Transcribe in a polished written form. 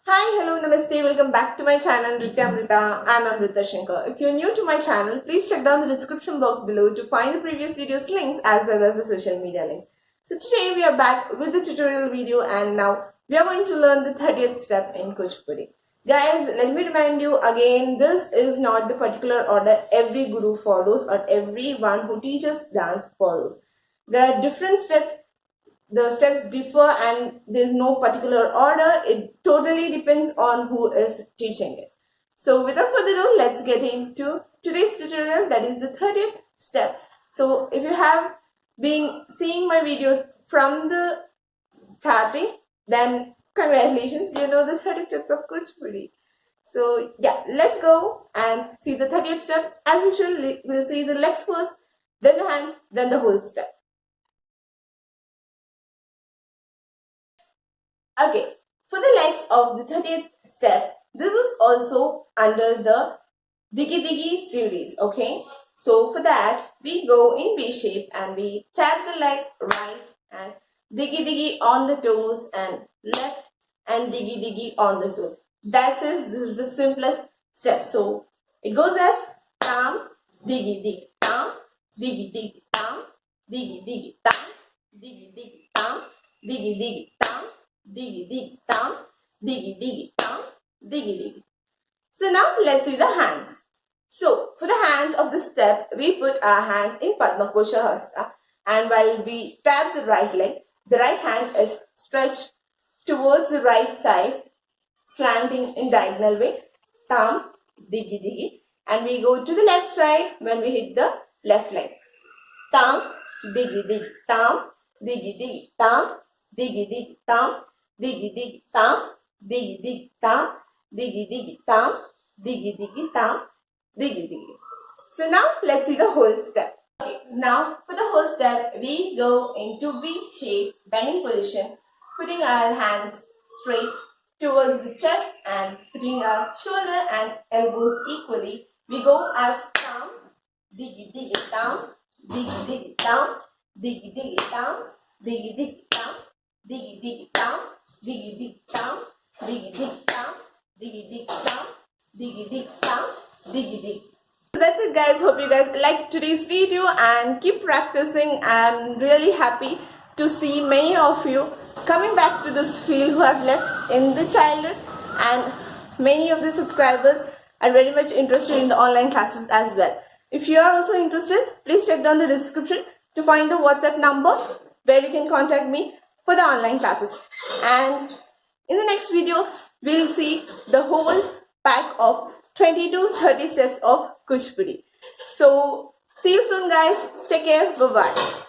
Hi, hello, namaste, welcome back to my channel Nruthyamrutha. I'm Amrutha Sankar. If you're new to my channel, please check down the description box below to find the previous videos links as well as the social media links. So today we are back with the tutorial video and now we are going to learn the 30th step in Kuchipudi. Guys, let me remind you again, this is not the particular order every guru follows or everyone who teaches dance follows. There are different steps. The steps differ and there is no particular order. It totally depends on who is teaching it. So without further ado, let's get into today's tutorial, that is the 30th step. So if you have been seeing my videos from the starting, then congratulations, you know the 30 steps of Kuchipudi. So yeah, let's go and see the 30th step. As usual, we'll see the legs first, then the hands, then the whole step. Okay, for the legs of the 30th step, this is also under the Digi Digi series, okay? So for that, we go in V shape and we tap the leg right and Digi Digi on the toes and left and Digi Digi on the toes. This is the simplest step. So it goes as tam, Digi Digi, tam, Digi Digi, tam, Digi Digi, tam, Digi Digi, tam, Digi Digi, tam, Digi Digi, tam, Digi Digi, tam, Digi Digi. So now let's see the hands. So for the hands of the step, we put our hands in Padma Kosha Hasta, and while we tap the right leg, the right hand is stretched towards the right side, slanting in diagonal way, tam, Digi Digi, and we go to the left side when we hit the left leg, tam, Digi Digi, tam, Digi Digi, tam, Digi Digi, tam, Digi Digi, tam, Digi Digi, tam, Digi Digi, tam, Digi Digi, tam, Digi Digi. So now let's see the whole step. Okay, now for the whole step, we go into V shape bending position, putting our hands straight towards the chest and putting our shoulder and elbows equally. We go as tam, Digi Digi, tam, Digi Digi, tam, Digi Digi, tam, Digi Digi, tam, Digi Digi, tam, Digi Digi, tam, Digi Digi, tam, Digi Digi, tam, Digi Digi, tam, Digi Digi. So that's it guys, hope you guys liked today's video and keep practicing. I'm really happy to see many of you coming back to this field who have left in the childhood, and many of the subscribers are very much interested in the online classes as well. If you are also interested, please check down the description to find the WhatsApp number where you can contact me for the online classes. And in the next video, we'll see the whole pack of 20 to 30 steps of Kuchipudi. So see you soon guys. Take care. Bye bye.